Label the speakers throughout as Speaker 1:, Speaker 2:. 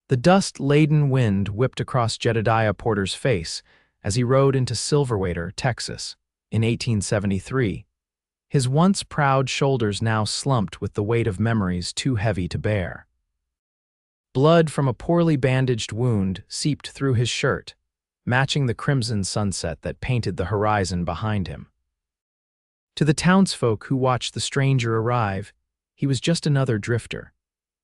Speaker 1: The dust-laden wind whipped across Jedediah Porter's face as he rode into Silverwater, Texas, in 1873. His once proud shoulders now slumped with the weight of memories too heavy to bear. Blood from a poorly bandaged wound seeped through his shirt, matching the crimson sunset that painted the horizon behind him. To the townsfolk who watched the stranger arrive, he was just another drifter.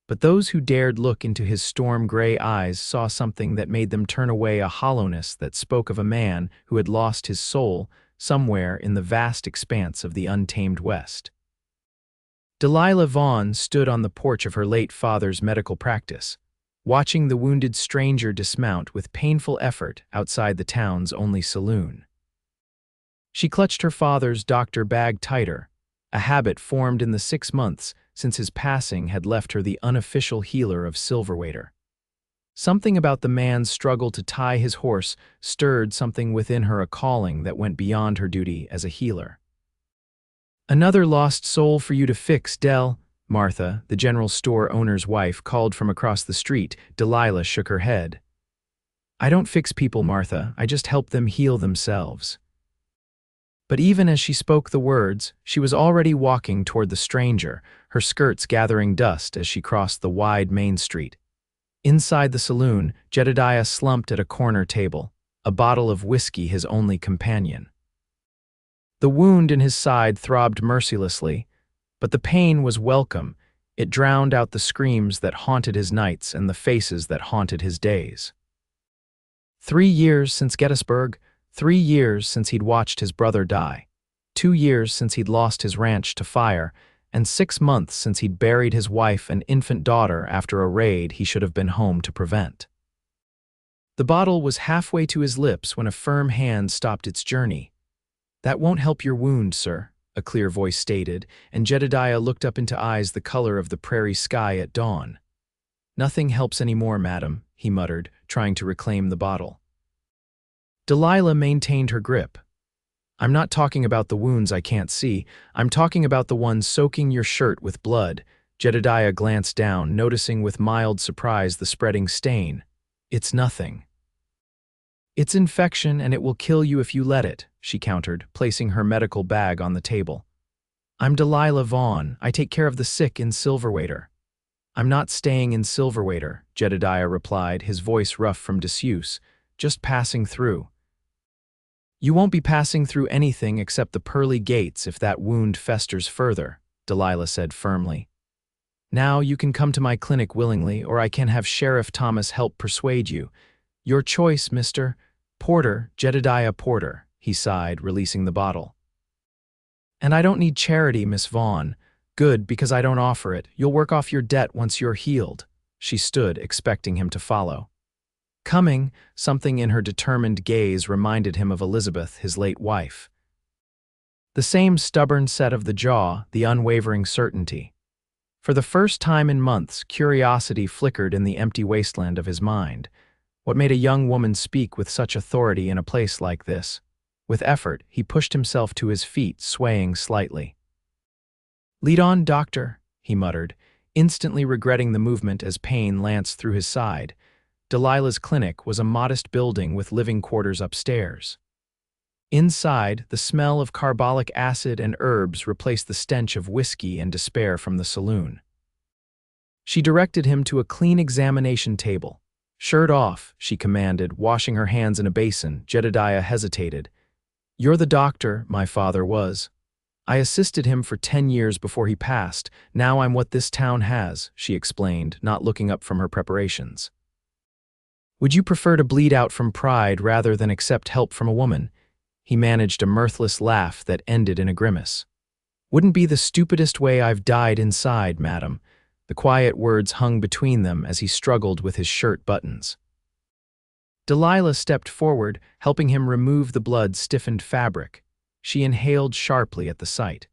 Speaker 1: But those who dared look into his storm-gray eyes saw something that made them turn away, a hollowness that spoke of a man who had lost his soul somewhere in the vast expanse of the untamed West. Delilah Vaughn stood on the porch of her late father's medical practice, watching the wounded stranger dismount with painful effort outside the town's only saloon. She clutched her father's doctor bag tighter, a habit formed in the 6 months since his passing had left her the unofficial healer of Silverwater. Something about the man's struggle to tie his horse stirred something within her, a calling that went beyond her duty as a healer. "Another lost soul for you to fix, Del," Martha, the general store owner's wife, called from across the street. Delilah shook her head. "I don't fix people, Martha. I just help them heal themselves." But even as she spoke the words, she was already walking toward the stranger, her skirts gathering dust as she crossed the wide main street. Inside the saloon, Jedediah slumped at a corner table, a bottle of whiskey his only companion. The wound in his side throbbed mercilessly, but the pain was welcome. It drowned out the screams that haunted his nights and the faces that haunted his days. 3 years since Gettysburg, 3 years since he'd watched his brother die, 2 years since he'd lost his ranch to fire, and 6 months since he'd buried his wife and infant daughter after a raid he should have been home to prevent. The bottle was halfway to his lips when a firm hand stopped its journey. "That won't help your wound, sir," a clear voice stated, and Jedediah looked up into eyes the color of the prairie sky at dawn. "Nothing helps anymore, madam," he muttered, trying to reclaim the bottle. Delilah maintained her grip. "I'm not talking about the wounds I can't see. I'm talking about the ones soaking your shirt with blood." Jedediah glanced down, noticing with mild surprise the spreading stain. "It's nothing." "It's infection, and it will kill you if you let it," she countered, placing her medical bag on the table. "I'm Delilah Vaughn. I take care of the sick in Silverwater." "I'm not staying in Silverwater," Jedediah replied, his voice rough from disuse. "Just passing through." "You won't be passing through anything except the pearly gates if that wound festers further," Delilah said firmly. "Now you can come to my clinic willingly, or I can have Sheriff Thomas help persuade you. Your choice, Mr. Porter, Jedediah Porter," he sighed, releasing the bottle. "And I don't need charity, Miss Vaughn. Good, because I don't offer it. You'll work off your debt once you're healed." She stood, expecting him to follow. Coming, something in her determined gaze reminded him of Elizabeth, his late wife. The same stubborn set of the jaw, the unwavering certainty. For the first time in months, curiosity flickered in the empty wasteland of his mind. What made a young woman speak with such authority in a place like this? With effort, he pushed himself to his feet, swaying slightly. "Lead on, doctor," he muttered, instantly regretting the movement as pain lanced through his side. Delilah's clinic was a modest building with living quarters upstairs. Inside, the smell of carbolic acid and herbs replaced the stench of whiskey and despair from the saloon. She directed him to a clean examination table. "Shirt off," she commanded, washing her hands in a basin. Jedediah hesitated. "You're the doctor my father was. I assisted him for 10 years before he passed. Now I'm what this town has," she explained, not looking up from her preparations. "Would you prefer to bleed out from pride rather than accept help from a woman?" He managed a mirthless laugh that ended in a grimace. "Wouldn't be the stupidest way I've died inside, madam." The quiet words hung between them as he struggled with his shirt buttons. Delilah stepped forward, helping him remove the blood-stiffened fabric. She inhaled sharply at the sight.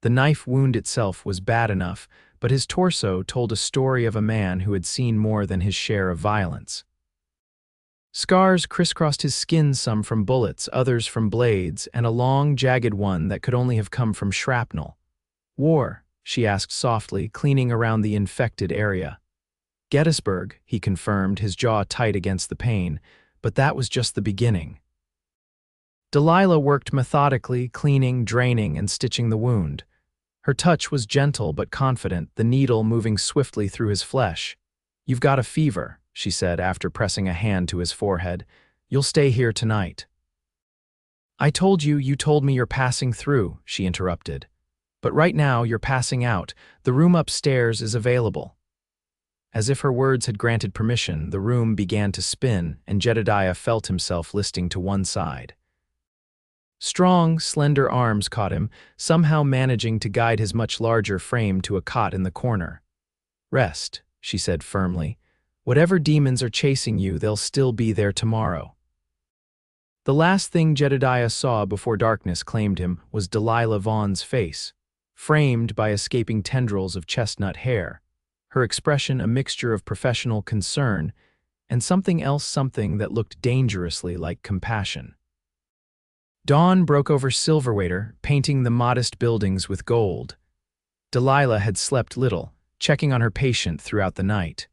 Speaker 1: The knife wound itself was bad enough, but his torso told a story of a man who had seen more than his share of violence. Scars crisscrossed his skin, some from bullets, others from blades, and a long, jagged one that could only have come from shrapnel. "War?" she asked softly, cleaning around the infected area. Gettysburg, he confirmed, his jaw tight against the pain, but that was just the beginning. Delilah worked methodically, cleaning, draining, and stitching the wound. Her touch was gentle but confident, the needle moving swiftly through his flesh. "You've got a fever," she said after pressing a hand to his forehead. "You'll stay here tonight." "I told you, you told me you're passing through," she interrupted. "But right now you're passing out. The room upstairs is available." As if her words had granted permission, the room began to spin, and Jedediah felt himself listing to one side. Strong, slender arms caught him, somehow managing to guide his much larger frame to a cot in the corner. "Rest," she said firmly. "Whatever demons are chasing you, they'll still be there tomorrow." The last thing Jedediah saw before darkness claimed him was Delilah Vaughn's face, framed by escaping tendrils of chestnut hair, her expression a mixture of professional concern and something else, something that looked dangerously like compassion. Dawn broke over Silverwater, painting the modest buildings with gold. Delilah had slept little, checking on her patient throughout the night.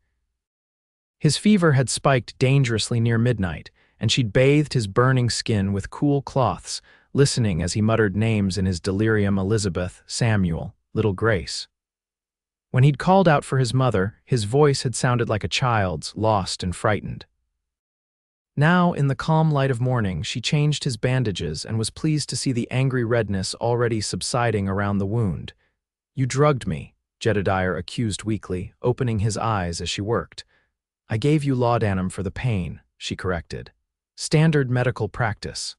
Speaker 1: His fever had spiked dangerously near midnight, and she'd bathed his burning skin with cool cloths, listening as he muttered names in his delirium: Elizabeth, Samuel, little Grace. When he'd called out for his mother, his voice had sounded like a child's, lost and frightened. Now, in the calm light of morning, she changed his bandages and was pleased to see the angry redness already subsiding around the wound. "You drugged me," Jedediah accused weakly, opening his eyes as she worked. "I gave you laudanum for the pain," she corrected. "Standard medical practice."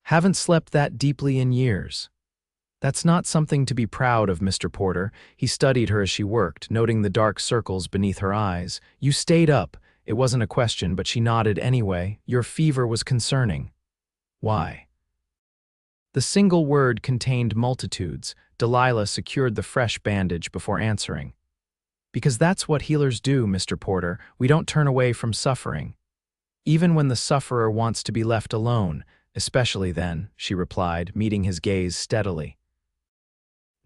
Speaker 1: "Haven't slept that deeply in years." "That's not something to be proud of, Mr. Porter." He studied her as she worked, noting the dark circles beneath her eyes. "You stayed up." It wasn't a question, but she nodded anyway. "Your fever was concerning." "Why?" The single word contained multitudes. Delilah secured the fresh bandage before answering. "Because that's what healers do, Mr. Porter. We don't turn away from suffering. Even when the sufferer wants to be left alone, especially then," she replied, meeting his gaze steadily.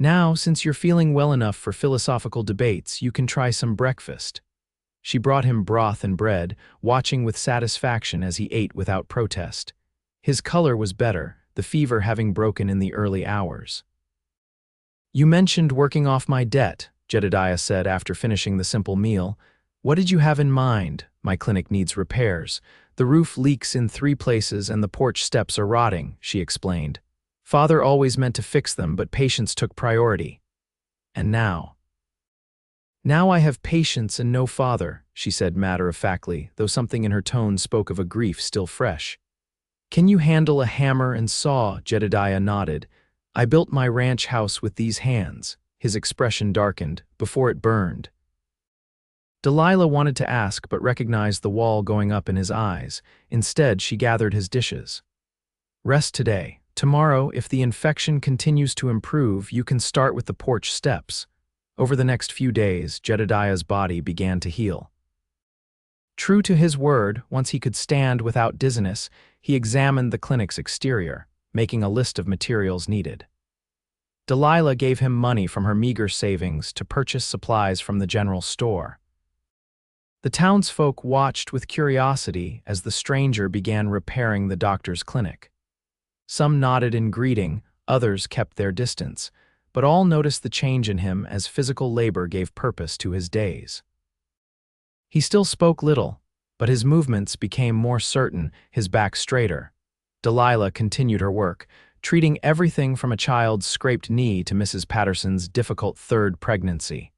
Speaker 1: "Now, since you're feeling well enough for philosophical debates, you can try some breakfast." She brought him broth and bread, watching with satisfaction as he ate without protest. His color was better, the fever having broken in the early hours. "You mentioned working off my debt," Jedediah said after finishing the simple meal. "What did you have in mind?" "My clinic needs repairs. The roof leaks in 3 places and the porch steps are rotting," she explained. "Father always meant to fix them, but patients took priority. And now I have patience and no father," she said matter-of-factly, though something in her tone spoke of a grief still fresh. "Can you handle a hammer and saw?" Jedediah nodded. "I built my ranch house with these hands." His expression darkened, before it burned. Delilah wanted to ask but recognized the wall going up in his eyes. Instead, she gathered his dishes. "Rest today. Tomorrow, if the infection continues to improve, you can start with the porch steps." Over the next few days, Jedediah's body began to heal. True to his word, once he could stand without dizziness, he examined the clinic's exterior, making a list of materials needed. Delilah gave him money from her meager savings to purchase supplies from the general store. The townsfolk watched with curiosity as the stranger began repairing the doctor's clinic. Some nodded in greeting, others kept their distance, but all noticed the change in him as physical labor gave purpose to his days. He still spoke little, but his movements became more certain, his back straighter. Delilah continued her work, treating everything from a child's scraped knee to Mrs. Patterson's difficult 3rd pregnancy.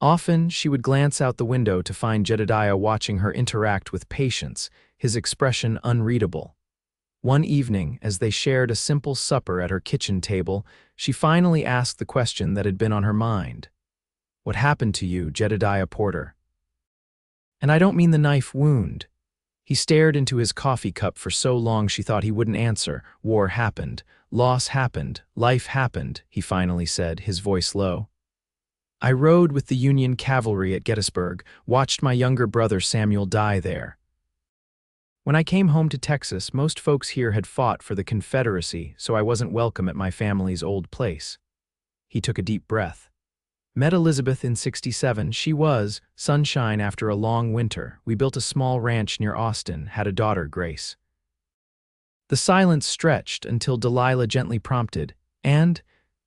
Speaker 1: Often, she would glance out the window to find Jedediah watching her interact with patients, his expression unreadable. One evening, as they shared a simple supper at her kitchen table, she finally asked the question that had been on her mind. "What happened to you, Jedediah Porter?" "And I don't mean the knife wound." He stared into his coffee cup for so long she thought he wouldn't answer. "War happened. Loss happened. Life happened," he finally said, his voice low. "I rode with the Union cavalry at Gettysburg, watched my younger brother Samuel die there. When I came home to Texas, most folks here had fought for the Confederacy, so I wasn't welcome at my family's old place." He took a deep breath. Met Elizabeth in '67. She was sunshine after a long winter. We built a small ranch near Austin, had a daughter, Grace. The silence stretched until Delilah gently prompted, and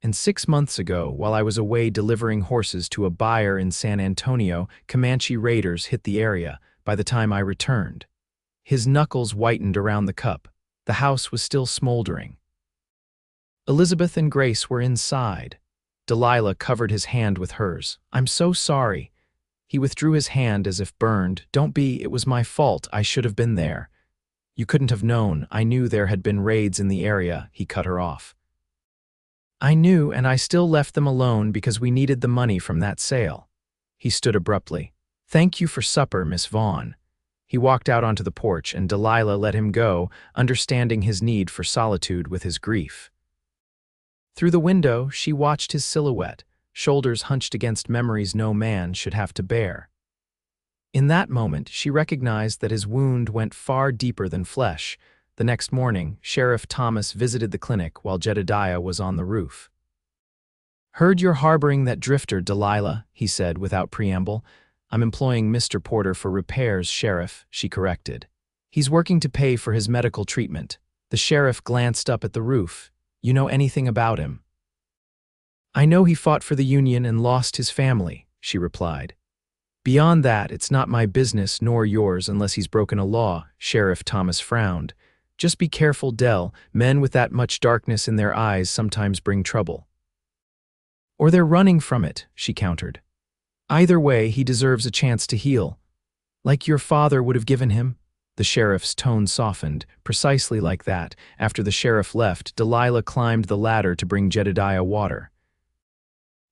Speaker 1: 6 months ago, while I was away delivering horses to a buyer in San Antonio, Comanche raiders hit the area by the time I returned. His knuckles whitened around the cup. The house was still smoldering. Elizabeth and Grace were inside. Delilah covered his hand with hers. "I'm so sorry." He withdrew his hand as if burned. "Don't be, it was my fault. I should have been there." "You couldn't have known. I knew there had been raids in the area," he cut her off. "I knew, and I still left them alone because we needed the money from that sale." He stood abruptly. "Thank you for supper, Miss Vaughn." He walked out onto the porch, and Delilah let him go, understanding his need for solitude with his grief. Through the window, she watched his silhouette, shoulders hunched against memories no man should have to bear. In that moment, she recognized that his wound went far deeper than flesh. The next morning, Sheriff Thomas visited the clinic while Jedediah was on the roof. "Heard you're harboring that drifter, Delilah," he said without preamble. "I'm employing Mr. Porter for repairs, Sheriff," she corrected. "He's working to pay for his medical treatment." The sheriff glanced up at the roof. "You know anything about him?" "I know he fought for the Union and lost his family," she replied. "Beyond that, it's not my business nor yours unless he's broken a law," Sheriff Thomas frowned. "Just be careful, Del. Men with that much darkness in their eyes sometimes bring trouble." "Or they're running from it," she countered. "Either way, he deserves a chance to heal. Like your father would have given him." The sheriff's tone softened, precisely like that. After the sheriff left, Delilah climbed the ladder to bring Jedediah water.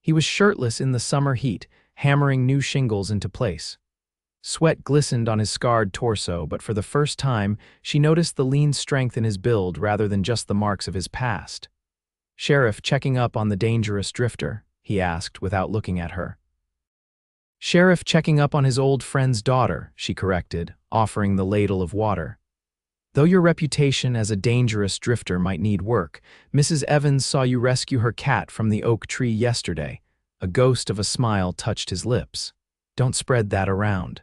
Speaker 1: He was shirtless in the summer heat, hammering new shingles into place. Sweat glistened on his scarred torso, but for the first time, she noticed the lean strength in his build rather than just the marks of his past. "Sheriff, checking up on the dangerous drifter?" he asked without looking at her. "Sheriff checking up on his old friend's daughter," she corrected, offering the ladle of water. "Though your reputation as a dangerous drifter might need work, Mrs. Evans saw you rescue her cat from the oak tree yesterday." A ghost of a smile touched his lips. "Don't spread that around.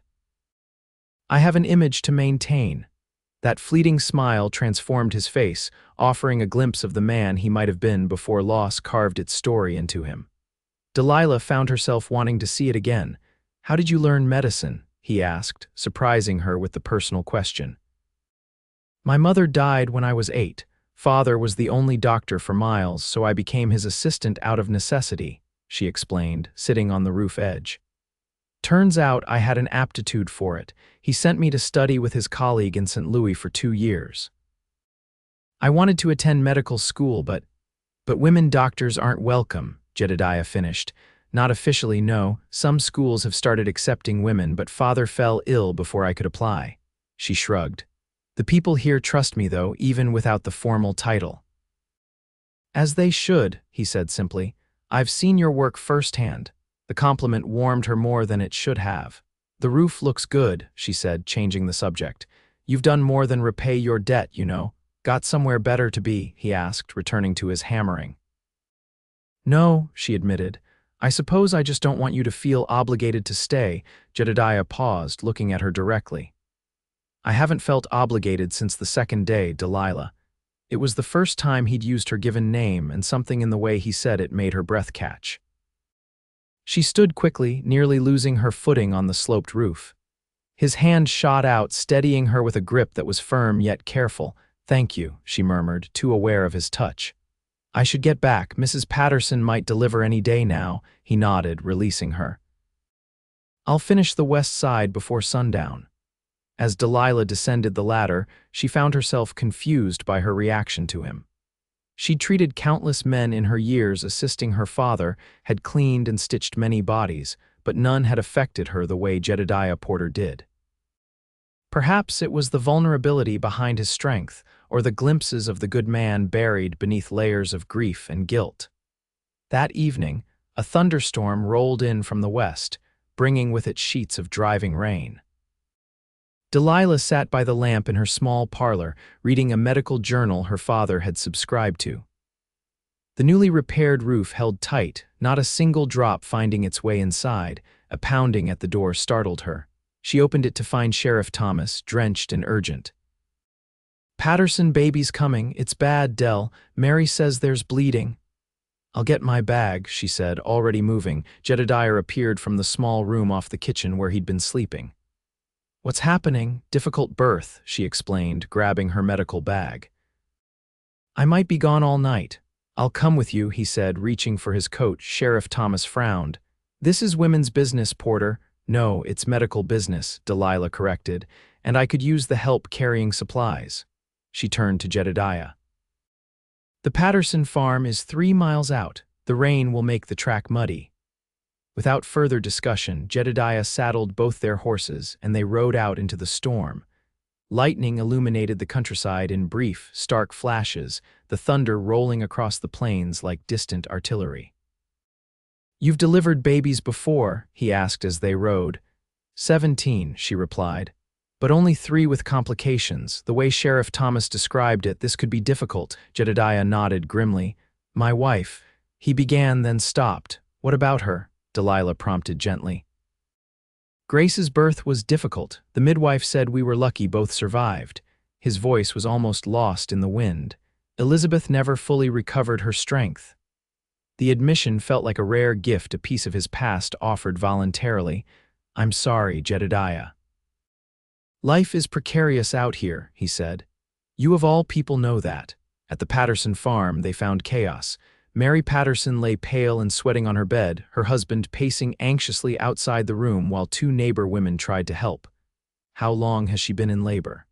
Speaker 1: I have an image to maintain." That fleeting smile transformed his face, offering a glimpse of the man he might have been before loss carved its story into him. Delilah found herself wanting to see it again. "How did you learn medicine?" he asked, surprising her with the personal question. "My mother died when I was 8. Father was the only doctor for miles, so I became his assistant out of necessity," she explained, sitting on the roof edge. "Turns out I had an aptitude for it. He sent me to study with his colleague in St. Louis for 2 years. I wanted to attend medical school, but women doctors aren't welcome," Jedediah finished. "Not officially, no. Some schools have started accepting women, but father fell ill before I could apply." She shrugged. "The people here trust me, though, even without the formal title." "As they should," he said simply. "I've seen your work firsthand." The compliment warmed her more than it should have. "The roof looks good," she said, changing the subject. "You've done more than repay your debt, you know. Got somewhere better to be?" he asked, returning to his hammering. "No," she admitted. "I suppose I just don't want you to feel obligated to stay." Jedediah paused, looking at her directly. "I haven't felt obligated since the second day, Delilah." It was the first time he'd used her given name, and something in the way he said it made her breath catch. She stood quickly, nearly losing her footing on the sloped roof. His hand shot out, steadying her with a grip that was firm yet careful. "Thank you," she murmured, too aware of his touch. "I should get back. Mrs. Patterson might deliver any day now," he nodded, releasing her. "I'll finish the west side before sundown." As Delilah descended the ladder, she found herself confused by her reaction to him. She'd treated countless men in her years assisting her father, had cleaned and stitched many bodies, but none had affected her the way Jedediah Porter did. Perhaps it was the vulnerability behind his strength, or the glimpses of the good man buried beneath layers of grief and guilt. That evening, a thunderstorm rolled in from the west, bringing with it sheets of driving rain. Delilah sat by the lamp in her small parlor, reading a medical journal her father had subscribed to. The newly repaired roof held tight, not a single drop finding its way inside. A pounding at the door startled her. She opened it to find Sheriff Thomas, drenched and urgent. "Patterson, baby's coming. It's bad, Del. Mary says there's bleeding." "I'll get my bag," she said, already moving. Jedediah appeared from the small room off the kitchen where he'd been sleeping. "What's happening? Difficult birth," she explained, grabbing her medical bag. "I might be gone all night." "I'll come with you," he said, reaching for his coat. Sheriff Thomas frowned. "This is women's business, Porter." "No, it's medical business," Delilah corrected, "and I could use the help carrying supplies." She turned to Jedediah. "The Patterson farm is 3 miles out. The rain will make the track muddy." Without further discussion, Jedediah saddled both their horses, and they rode out into the storm. Lightning illuminated the countryside in brief, stark flashes, the thunder rolling across the plains like distant artillery. "You've delivered babies before?" he asked as they rode. 17, she replied. "But only 3 with complications. The way Sheriff Thomas described it, this could be difficult." Jedediah nodded grimly. "My wife." He began, then stopped. "What about her?" Delilah prompted gently. "Grace's birth was difficult. The midwife said we were lucky both survived." His voice was almost lost in the wind. "Elizabeth never fully recovered her strength." The admission felt like a rare gift, a piece of his past offered voluntarily. "I'm sorry, Jedediah." "Life is precarious out here," he said. "You of all people know that." At the Patterson farm, they found chaos. Mary Patterson lay pale and sweating on her bed, her husband pacing anxiously outside the room while 2 neighbor women tried to help. "How long has she been in labor?"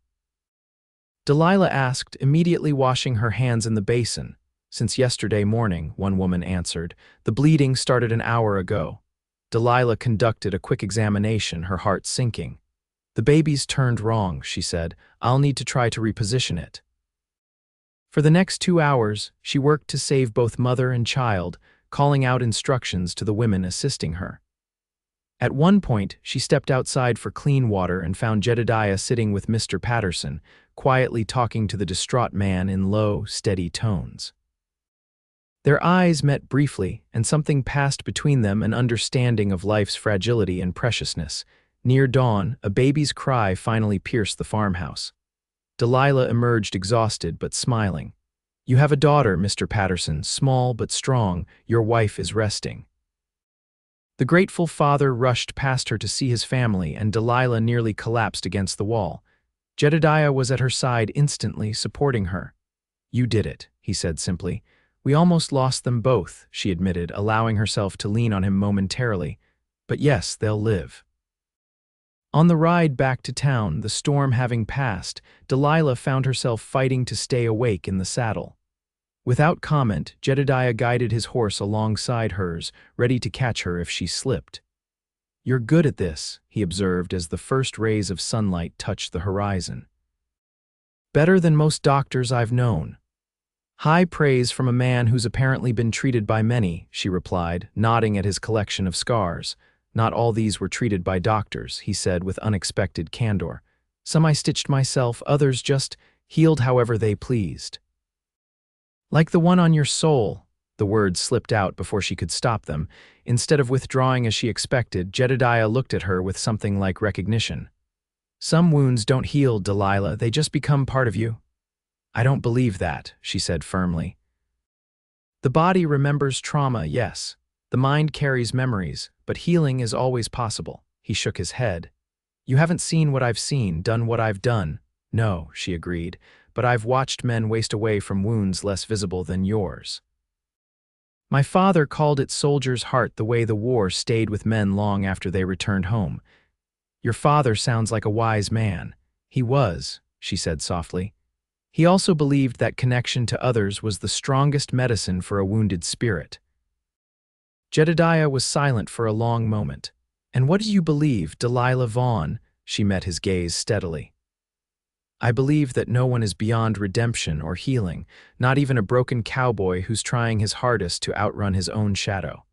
Speaker 1: Delilah asked, immediately washing her hands in the basin. "Since yesterday morning," one woman answered. "The bleeding started an hour ago." Delilah conducted a quick examination, her heart sinking. "The baby's turned wrong," she said. "I'll need to try to reposition it." For the next 2 hours, she worked to save both mother and child, calling out instructions to the women assisting her. At one point, she stepped outside for clean water and found Jedediah sitting with Mr. Patterson, quietly talking to the distraught man in low, steady tones. Their eyes met briefly, and something passed between them, an understanding of life's fragility and preciousness. Near dawn, a baby's cry finally pierced the farmhouse. Delilah emerged exhausted but smiling. "You have a daughter, Mr. Patterson, small but strong. Your wife is resting." The grateful father rushed past her to see his family, and Delilah nearly collapsed against the wall. Jedediah was at her side instantly, supporting her. "You did it," he said simply. "We almost lost them both," she admitted, allowing herself to lean on him momentarily. "But yes, they'll live." On the ride back to town, the storm having passed, Delilah found herself fighting to stay awake in the saddle. Without comment, Jedediah guided his horse alongside hers, ready to catch her if she slipped. "You're good at this," he observed as the first rays of sunlight touched the horizon. "Better than most doctors I've known." "High praise from a man who's apparently been treated by many," she replied, nodding at his collection of scars. "Not all these were treated by doctors," he said with unexpected candor. "Some I stitched myself, others just healed however they pleased." "Like the one on your soul," the words slipped out before she could stop them. Instead of withdrawing as she expected, Jedediah looked at her with something like recognition. "Some wounds don't heal, Delilah, they just become part of you." "I don't believe that," she said firmly. "The body remembers trauma, yes. The mind carries memories, but healing is always possible." He shook his head. "You haven't seen what I've seen, done what I've done." "No," she agreed, "but I've watched men waste away from wounds less visible than yours." "My father called it soldier's heart, the way the war stayed with men long after they returned home." "Your father sounds like a wise man." "He was," she said softly. "He also believed that connection to others was the strongest medicine for a wounded spirit." Jedediah was silent for a long moment. "And what do you believe, Delilah Vaughn?" She met his gaze steadily. "I believe that no one is beyond redemption or healing, not even a broken cowboy who's trying his hardest to outrun his own shadow."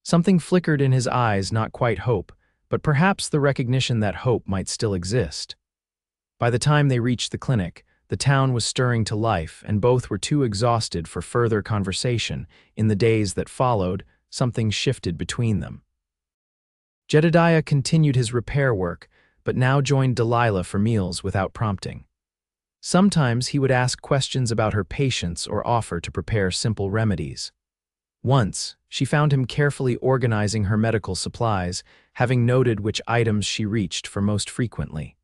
Speaker 1: Something flickered in his eyes, not quite hope, but perhaps the recognition that hope might still exist. By the time they reached the clinic, The town was stirring to life, and both were too exhausted for further conversation. In the days that followed, something shifted between them. Jedediah continued his repair work, but now joined Delilah for meals without prompting. Sometimes he would ask questions about her patients or offer to prepare simple remedies. Once, she found him carefully organizing her medical supplies, having noted which items she reached for most frequently.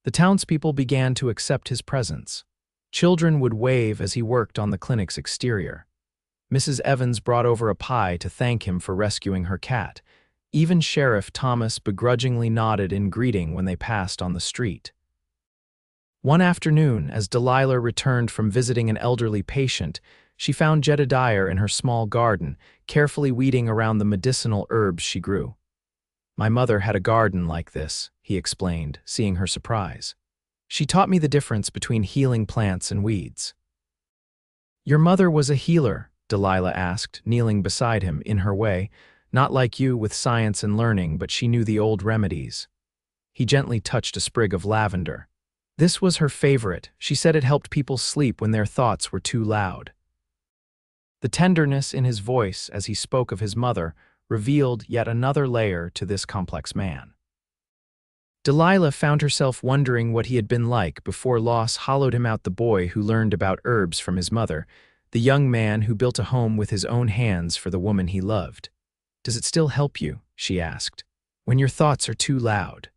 Speaker 1: The townspeople began to accept his presence. Children would wave as he worked on the clinic's exterior. Mrs. Evans brought over a pie to thank him for rescuing her cat. Even Sheriff Thomas begrudgingly nodded in greeting when they passed on the street. One afternoon, as Delilah returned from visiting an elderly patient, she found Jedediah in her small garden, carefully weeding around the medicinal herbs she grew. "My mother had a garden like this," he explained, seeing her surprise. "She taught me the difference between healing plants and weeds." "Your mother was a healer?" Delilah asked, kneeling beside him in her way. "Not like you with science and learning, but she knew the old remedies." He gently touched a sprig of lavender. This was her favorite. She said it helped people sleep when their thoughts were too loud. The tenderness in his voice as he spoke of his mother revealed yet another layer to this complex man. Delilah found herself wondering what he had been like before loss hollowed him out. The boy who learned about herbs from his mother, the young man who built a home with his own hands for the woman he loved. "Does it still help you?" she asked, "when your thoughts are too loud?"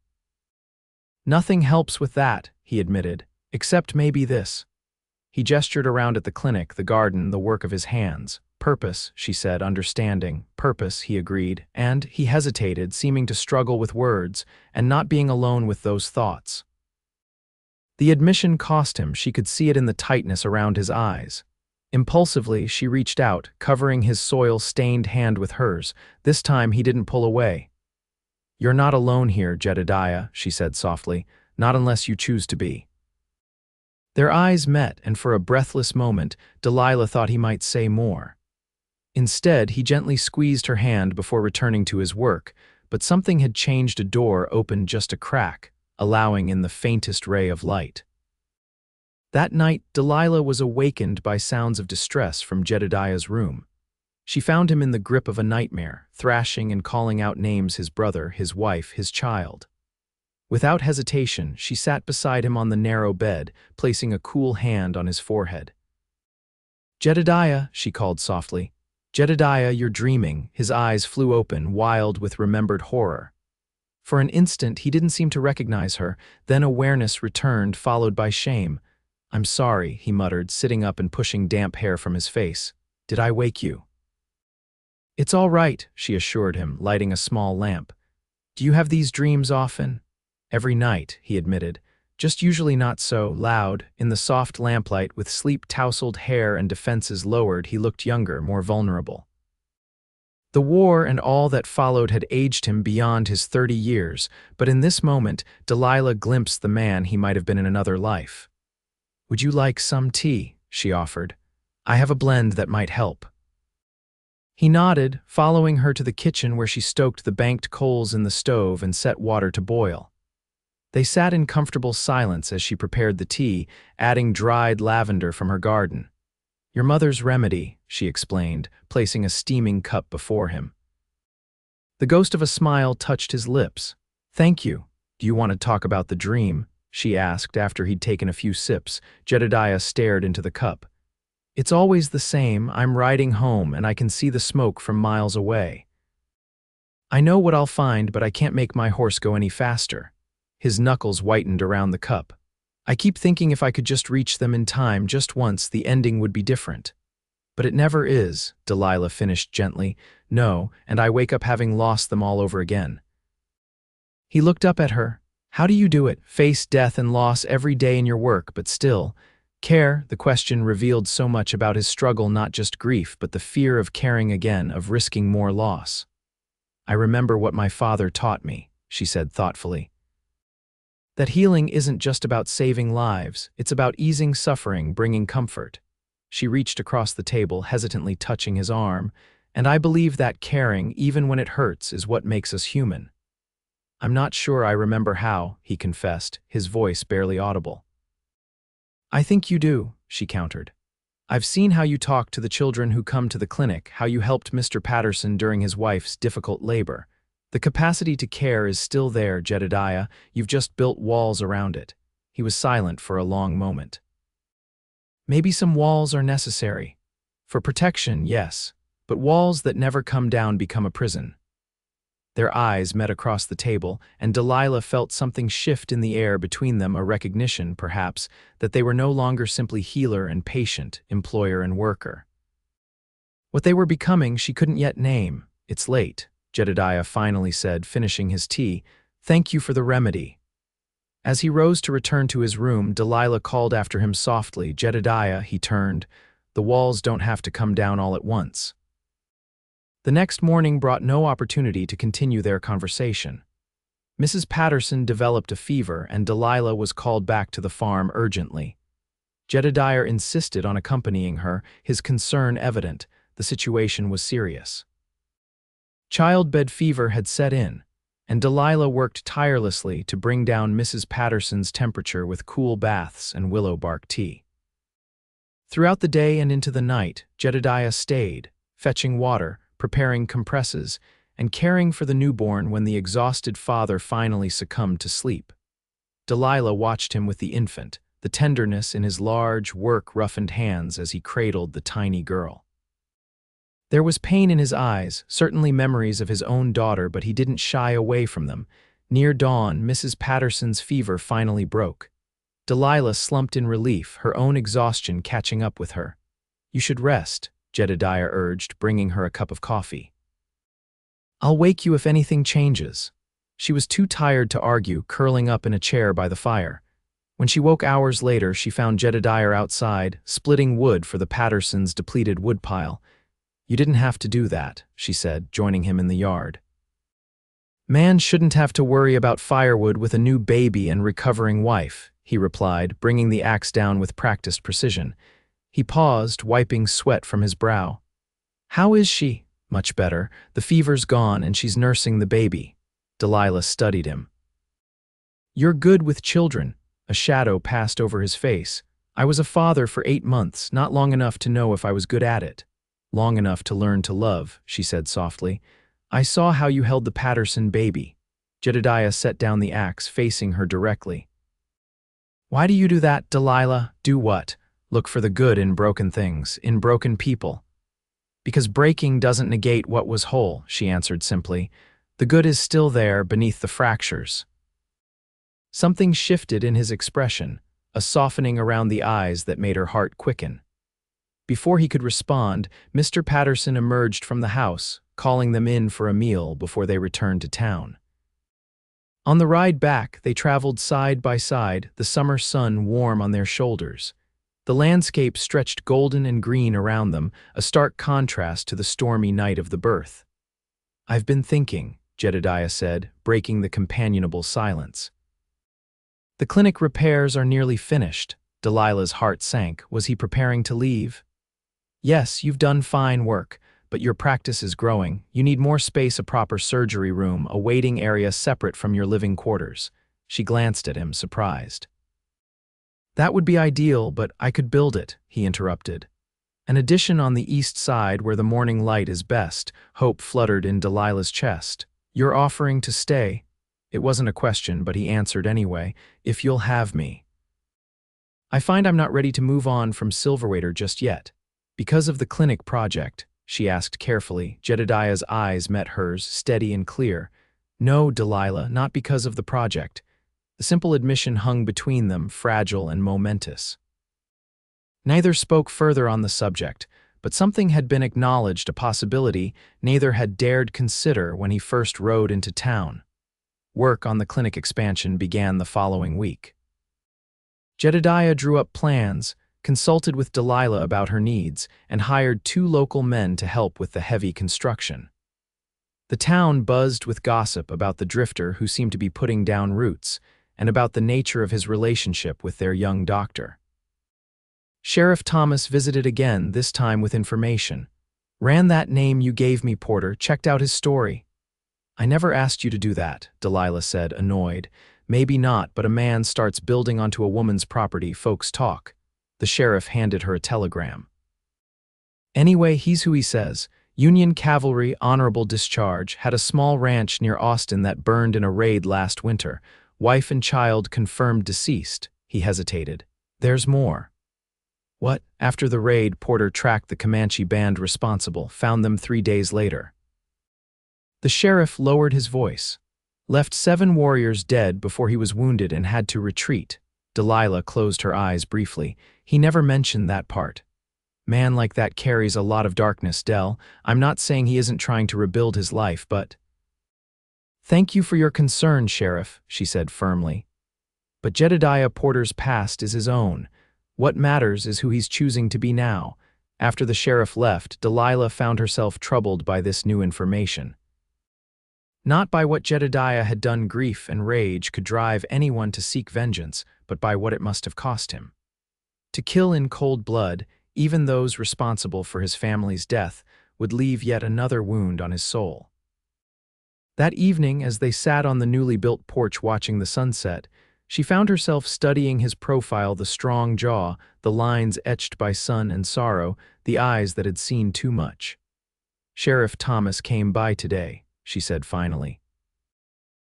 Speaker 1: "Nothing helps with that," he admitted, "except maybe this." He gestured around at the clinic, the garden, the work of his hands. "Purpose," she said, understanding. "Purpose," he agreed, and he hesitated, seeming to struggle with words, and not being alone with those thoughts. The admission cost him. She could see it in the tightness around his eyes. Impulsively, she reached out, covering his soil-stained hand with hers. This time he didn't pull away. "You're not alone here, Jedediah," she said softly, "not unless you choose to be." Their eyes met, and for a breathless moment, Delilah thought he might say more. Instead, he gently squeezed her hand before returning to his work, but something had changed. A door opened just a crack, allowing in the faintest ray of light. That night, Delilah was awakened by sounds of distress from Jedediah's room. She found him in the grip of a nightmare, thrashing and calling out names: his brother, his wife, his child. Without hesitation, she sat beside him on the narrow bed, placing a cool hand on his forehead. "Jedediah," she called softly. "Jedediah, you're dreaming." His eyes flew open, wild with remembered horror. For an instant, he didn't seem to recognize her, then awareness returned, followed by shame. "I'm sorry," he muttered, sitting up and pushing damp hair from his face. "Did I wake you?" "It's all right," she assured him, lighting a small lamp. "Do you have these dreams often?" "Every night," he admitted, "just usually not so loud." In the soft lamplight, with sleep-tousled hair and defenses lowered, he looked younger, more vulnerable. The war and all that followed had aged him beyond his 30 years, but in this moment, Delilah glimpsed the man he might have been in another life. "Would you like some tea?" she offered. "I have a blend that might help." He nodded, following her to the kitchen where she stoked the banked coals in the stove and set water to boil. They sat in comfortable silence as she prepared the tea, adding dried lavender from her garden. "Your mother's remedy," she explained, placing a steaming cup before him. The ghost of a smile touched his lips. "Thank you. Do you want to talk about the dream?" she asked after he'd taken a few sips. Jedediah stared into the cup. "It's always the same. I'm riding home, and I can see the smoke from miles away. I know what I'll find, but I can't make my horse go any faster." His knuckles whitened around the cup. "I keep thinking if I could just reach them in time, just once, the ending would be different. But it never is," Delilah finished gently. "No, and I wake up having lost them all over again." He looked up at her. "How do you do it? Face death and loss every day in your work, but still care?" The question revealed so much about his struggle, not just grief, but the fear of caring again, of risking more loss. "I remember what my father taught me," she said thoughtfully. "That healing isn't just about saving lives, it's about easing suffering, bringing comfort." She reached across the table, hesitantly touching his arm, "And I believe that caring, even when it hurts, is what makes us human." "I'm not sure I remember how," he confessed, his voice barely audible. I think you do, she countered. I've seen how you talk to the children who come to the clinic, how you helped Mr. Patterson during his wife's difficult labor. The capacity to care is still there, Jedediah. You've just built walls around it. He was silent for a long moment. Maybe some walls are necessary. For protection, yes, but walls that never come down become a prison. Their eyes met across the table, and Delilah felt something shift in the air between them, a recognition, perhaps, that they were no longer simply healer and patient, employer and worker. What they were becoming she couldn't yet name. It's late, Jedediah finally said, finishing his tea. Thank you for the remedy. As he rose to return to his room, Delilah called after him softly. Jedediah, he turned. The walls don't have to come down all at once. The next morning brought no opportunity to continue their conversation. Mrs. Patterson developed a fever, and Delilah was called back to the farm urgently. Jedediah insisted on accompanying her, his concern evident. The situation was serious. Childbed fever had set in, and Delilah worked tirelessly to bring down Mrs. Patterson's temperature with cool baths and willow bark tea. Throughout the day and into the night, Jedediah stayed, fetching water, preparing compresses, and caring for the newborn when the exhausted father finally succumbed to sleep. Delilah watched him with the infant, the tenderness in his large, work-roughened hands as he cradled the tiny girl. There was pain in his eyes, certainly memories of his own daughter, but he didn't shy away from them. Near dawn, Mrs. Patterson's fever finally broke. Delilah slumped in relief, her own exhaustion catching up with her. You should rest, Jedediah urged, bringing her a cup of coffee. I'll wake you if anything changes. She was too tired to argue, curling up in a chair by the fire. When she woke hours later, she found Jedediah outside, splitting wood for the Pattersons' depleted woodpile. You didn't have to do that, she said, joining him in the yard. Man shouldn't have to worry about firewood with a new baby and recovering wife, he replied, bringing the axe down with practiced precision. He paused, wiping sweat from his brow. How is she? Much better. The fever's gone and she's nursing the baby. Delilah studied him. You're good with children. A shadow passed over his face. I was a father for 8 months, not long enough to know if I was good at it. Long enough to learn to love, she said softly. I saw how you held the Patterson baby. Jedediah set down the axe, facing her directly. Why do you do that, Delilah? Do what? Look for the good in broken things, in broken people. Because breaking doesn't negate what was whole, she answered simply. The good is still there beneath the fractures. Something shifted in his expression, a softening around the eyes that made her heart quicken. Before he could respond, Mr. Patterson emerged from the house, calling them in for a meal before they returned to town. On the ride back, they traveled side by side, the summer sun warm on their shoulders. The landscape stretched golden and green around them, a stark contrast to the stormy night of the birth. I've been thinking, Jedediah said, breaking the companionable silence. The clinic repairs are nearly finished. Delilah's heart sank. Was he preparing to leave? Yes, you've done fine work, but your practice is growing. You need more space, a proper surgery room, a waiting area separate from your living quarters. She glanced at him, surprised. That would be ideal, but I could build it, he interrupted. An addition on the east side where the morning light is best. Hope fluttered in Delilah's chest. You're offering to stay? It wasn't a question, but he answered anyway. If you'll have me. I find I'm not ready to move on from Silverwater just yet. Because of the clinic project, she asked carefully. Jedediah's eyes met hers, steady and clear. No, Delilah, not because of the project. The simple admission hung between them, fragile and momentous. Neither spoke further on the subject, but something had been acknowledged, a possibility neither had dared consider when he first rode into town. Work on the clinic expansion began the following week. Jedediah drew up plans, consulted with Delilah about her needs, and hired 2 local men to help with the heavy construction. The town buzzed with gossip about the drifter who seemed to be putting down roots, and about the nature of his relationship with their young doctor. Sheriff Thomas visited again, this time with information. Ran that name you gave me, Porter, checked out his story. I never asked you to do that, Delilah said, annoyed. Maybe not, but a man starts building onto a woman's property, folks talk. The sheriff handed her a telegram. Anyway, he's who he says. Union Cavalry, honorable discharge, had a small ranch near Austin that burned in a raid last winter. Wife and child confirmed deceased. He hesitated. There's more. What? After the raid, Porter tracked the Comanche band responsible, found them 3 days later. The sheriff lowered his voice. Left 7 warriors dead before he was wounded and had to retreat. Delilah closed her eyes briefly. He never mentioned that part. Man like that carries a lot of darkness, Del. I'm not saying he isn't trying to rebuild his life, but… Thank you for your concern, Sheriff, she said firmly. But Jedediah Porter's past is his own. What matters is who he's choosing to be now. After the sheriff left, Delilah found herself troubled by this new information. Not by what Jedediah had done. Grief and rage could drive anyone to seek vengeance, but by what it must have cost him. To kill in cold blood, even those responsible for his family's death, would leave yet another wound on his soul. That evening, as they sat on the newly built porch watching the sunset, she found herself studying his profile, the strong jaw, the lines etched by sun and sorrow, the eyes that had seen too much. Sheriff Thomas came by today, she said finally.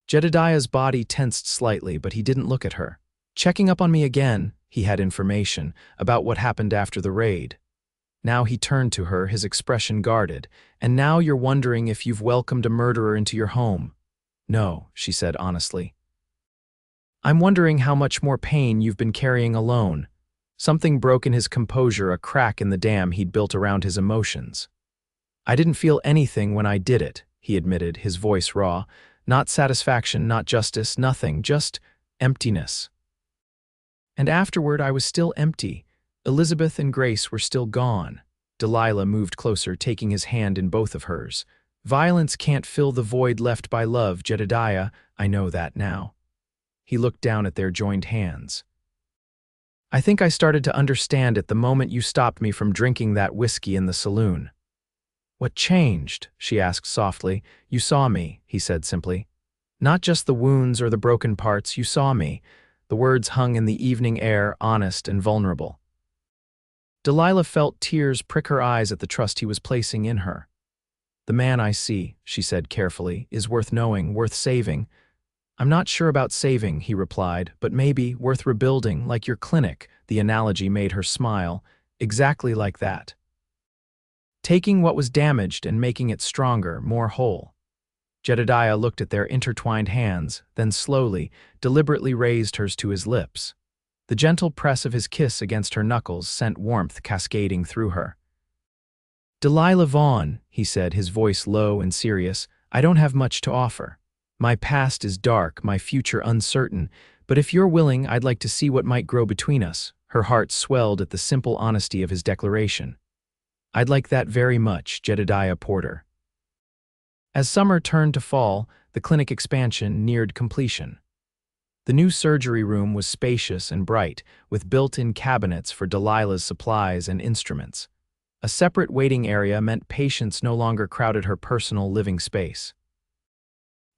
Speaker 1: Jedediah's body tensed slightly, but he didn't look at her. Checking up on me again, he had information about what happened after the raid. Now he turned to her, his expression guarded. And now you're wondering if you've welcomed a murderer into your home. No, she said honestly. I'm wondering how much more pain you've been carrying alone. Something broke in his composure, a crack in the dam he'd built around his emotions. I didn't feel anything when I did it, he admitted, his voice raw. Not satisfaction, not justice, nothing, just emptiness. And afterward I was still empty. Elizabeth and Grace were still gone. Delilah moved closer, taking his hand in both of hers. Violence can't fill the void left by love, Jedediah. I know that now. He looked down at their joined hands. I think I started to understand it the moment you stopped me from drinking that whiskey in the saloon. What changed? She asked softly. You saw me, he said simply. Not just the wounds or the broken parts, you saw me. The words hung in the evening air, honest and vulnerable. Delilah felt tears prick her eyes at the trust he was placing in her. The man I see, she said carefully, is worth knowing, worth saving. I'm not sure about saving, he replied, but maybe worth rebuilding, like your clinic. The analogy made her smile, exactly like that. Taking what was damaged and making it stronger, more whole. Jedediah looked at their intertwined hands, then slowly, deliberately raised hers to his lips. The gentle press of his kiss against her knuckles sent warmth cascading through her. Delilah Vaughn, he said, his voice low and serious, I don't have much to offer. My past is dark, my future uncertain, but if you're willing, I'd like to see what might grow between us. Her heart swelled at the simple honesty of his declaration. I'd like that very much, Jedediah Porter. As summer turned to fall, the clinic expansion neared completion. The new surgery room was spacious and bright, with built-in cabinets for Delilah's supplies and instruments. A separate waiting area meant patients no longer crowded her personal living space.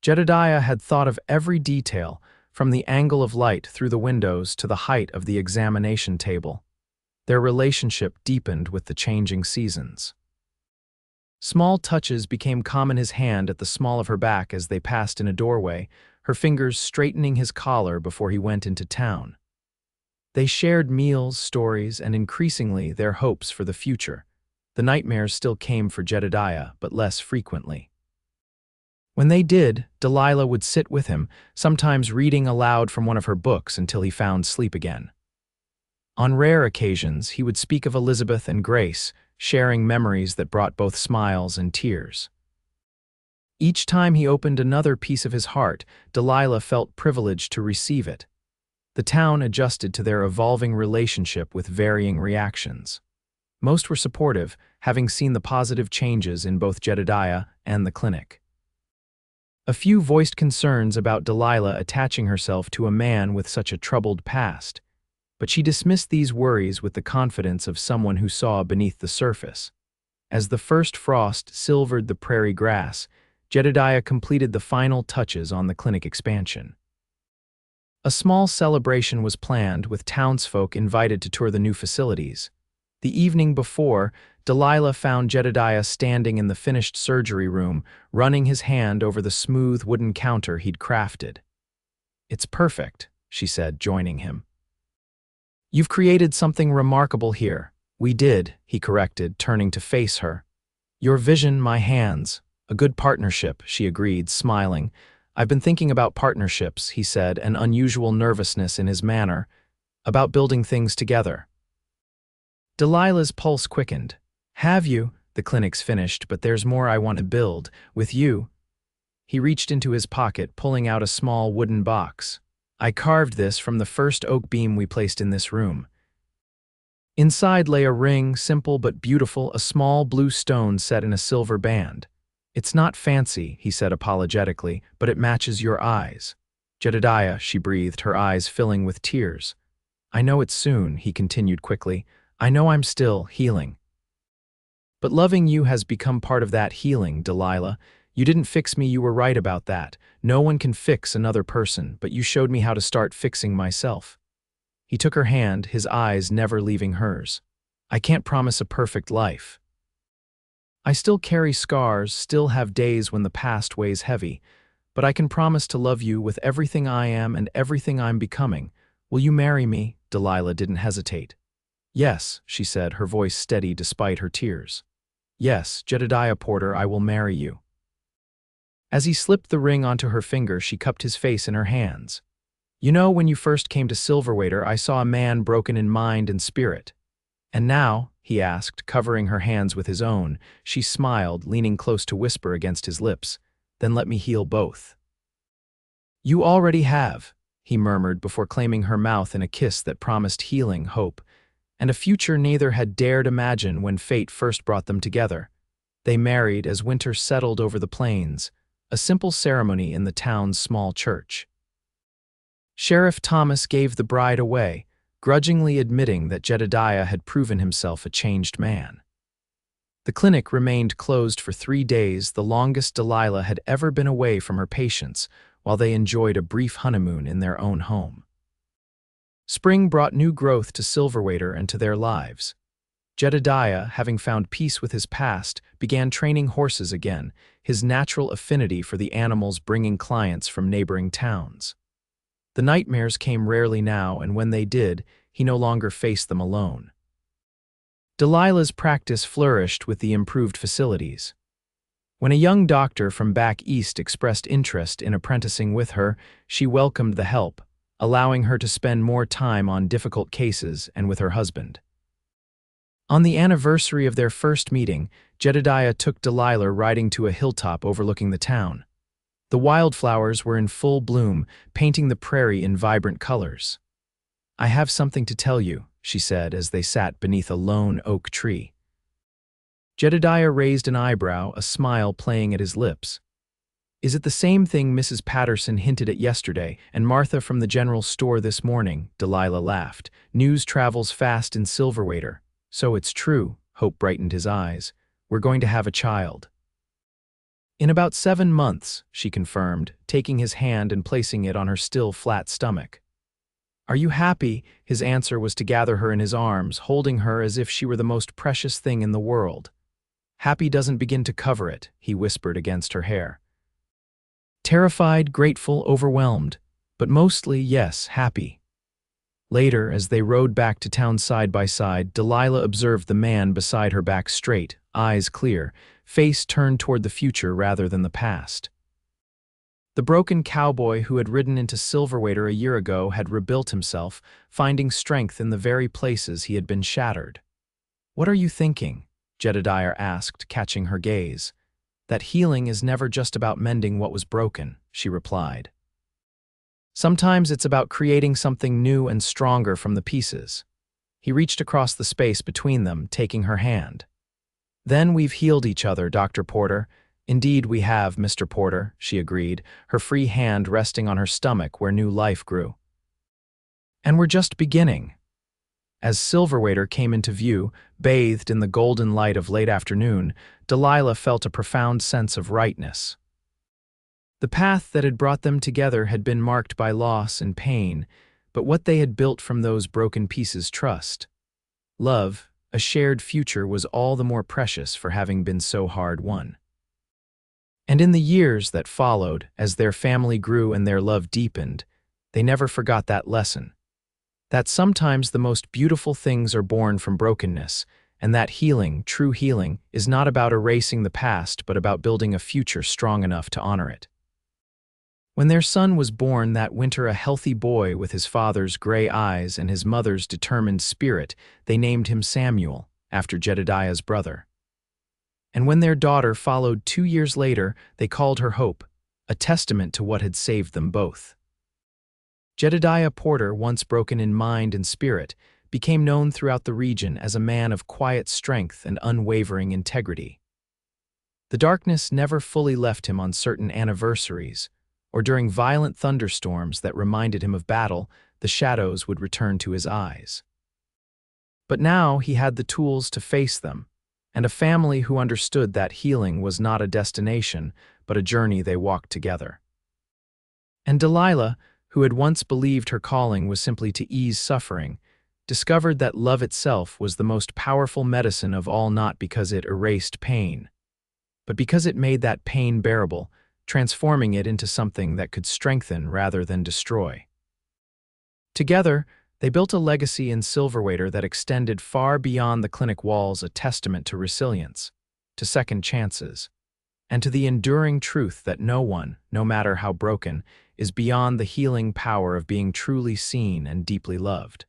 Speaker 1: Jedediah had thought of every detail, from the angle of light through the windows to the height of the examination table. Their relationship deepened with the changing seasons. Small touches became common, his hand at the small of her back as they passed in a doorway, her fingers straightening his collar before he went into town. They shared meals, stories, and increasingly their hopes for the future. The nightmares still came for Jedediah, but less frequently. When they did, Delilah would sit with him, sometimes reading aloud from one of her books until he found sleep again. On rare occasions, he would speak of Elizabeth and Grace, sharing memories that brought both smiles and tears. Each time he opened another piece of his heart, Delilah felt privileged to receive it. The town adjusted to their evolving relationship with varying reactions. Most were supportive, having seen the positive changes in both Jedediah and the clinic. A few voiced concerns about Delilah attaching herself to a man with such a troubled past, but she dismissed these worries with the confidence of someone who saw beneath the surface. As the first frost silvered the prairie grass, Jedediah completed the final touches on the clinic expansion. A small celebration was planned with townsfolk invited to tour the new facilities. The evening before, Delilah found Jedediah standing in the finished surgery room, running his hand over the smooth wooden counter he'd crafted. "It's perfect," she said, joining him. "You've created something remarkable here." "We did," he corrected, turning to face her. "Your vision, my hands. A good partnership," she agreed, smiling. "I've been thinking about partnerships," he said, an unusual nervousness in his manner. "About building things together." Delilah's pulse quickened. "Have you? The clinic's finished, but there's more I want to build. With you." He reached into his pocket, pulling out a small wooden box. "I carved this from the first oak beam we placed in this room." Inside lay a ring, simple but beautiful, a small blue stone set in a silver band. "It's not fancy," he said apologetically, "but it matches your eyes." "Jedediah," she breathed, her eyes filling with tears. "I know it's soon," he continued quickly. "I know I'm still healing. But loving you has become part of that healing, Delilah. You didn't fix me, you were right about that. No one can fix another person, but you showed me how to start fixing myself." He took her hand, his eyes never leaving hers. "I can't promise a perfect life. I still carry scars, still have days when the past weighs heavy, but I can promise to love you with everything I am and everything I'm becoming. Will you marry me?" Delilah didn't hesitate. "Yes," she said, her voice steady despite her tears. "Yes, Jedediah Porter, I will marry you." As he slipped the ring onto her finger, she cupped his face in her hands. "You know, when you first came to Silverwater, I saw a man broken in mind and spirit. And now?" he asked, covering her hands with his own. She smiled, leaning close to whisper against his lips, "Then let me heal both." "You already have," he murmured before claiming her mouth in a kiss that promised healing, hope, and a future neither had dared imagine when fate first brought them together. They married as winter settled over the plains, a simple ceremony in the town's small church. Sheriff Thomas gave the bride away, grudgingly admitting that Jedediah had proven himself a changed man. The clinic remained closed for 3 days, the longest Delilah had ever been away from her patients, while they enjoyed a brief honeymoon in their own home. Spring brought new growth to Silverwater and to their lives. Jedediah, having found peace with his past, began training horses again, his natural affinity for the animals bringing clients from neighboring towns. The nightmares came rarely now, and when they did, he no longer faced them alone. Delilah's practice flourished with the improved facilities. When a young doctor from back east expressed interest in apprenticing with her, she welcomed the help, allowing her to spend more time on difficult cases and with her husband. On the anniversary of their first meeting, Jedediah took Delilah riding to a hilltop overlooking the town. The wildflowers were in full bloom, painting the prairie in vibrant colors. "I have something to tell you," she said as they sat beneath a lone oak tree. Jedediah raised an eyebrow, a smile playing at his lips. "Is it the same thing Mrs. Patterson hinted at yesterday, and Martha from the general store this morning?" Delilah laughed. "News travels fast in Silverwater." "So it's true," hope brightened his eyes. "We're going to have a child." "In about 7 months," she confirmed, taking his hand and placing it on her still flat stomach. "Are you happy?" His answer was to gather her in his arms, holding her as if she were the most precious thing in the world. "Happy doesn't begin to cover it," he whispered against her hair. "Terrified, grateful, overwhelmed, but mostly, yes, happy." Later, as they rode back to town side by side, Delilah observed the man beside her back straight, eyes clear, face turned toward the future rather than the past. The broken cowboy who had ridden into Silverwater a year ago had rebuilt himself, finding strength in the very places he had been shattered. "What are you thinking?" Jedediah asked, catching her gaze. "That healing is never just about mending what was broken," she replied. "Sometimes it's about creating something new and stronger from the pieces." He reached across the space between them, taking her hand. "Then we've healed each other, Dr. Porter." "Indeed we have, Mr. Porter," she agreed, her free hand resting on her stomach where new life grew. "And we're just beginning." As Silverwater came into view, bathed in the golden light of late afternoon, Delilah felt a profound sense of rightness. The path that had brought them together had been marked by loss and pain, but what they had built from those broken pieces trust. Love, a shared future, was all the more precious for having been so hard won. And in the years that followed, as their family grew and their love deepened, they never forgot that lesson. That sometimes the most beautiful things are born from brokenness, and that healing, true healing, is not about erasing the past but about building a future strong enough to honor it. When their son was born that winter, a healthy boy with his father's gray eyes and his mother's determined spirit, they named him Samuel, after Jedediah's brother. And when their daughter followed 2 years later, they called her Hope, a testament to what had saved them both. Jedediah Porter, once broken in mind and spirit, became known throughout the region as a man of quiet strength and unwavering integrity. The darkness never fully left him on certain anniversaries, or during violent thunderstorms that reminded him of battle, the shadows would return to his eyes. But now he had the tools to face them, and a family who understood that healing was not a destination, but a journey they walked together. And Delilah, who had once believed her calling was simply to ease suffering, discovered that love itself was the most powerful medicine of all, not because it erased pain, but because it made that pain bearable, transforming it into something that could strengthen rather than destroy. Together, they built a legacy in Silverwater that extended far beyond the clinic walls, a testament to resilience, to second chances, and to the enduring truth that no one, no matter how broken, is beyond the healing power of being truly seen and deeply loved.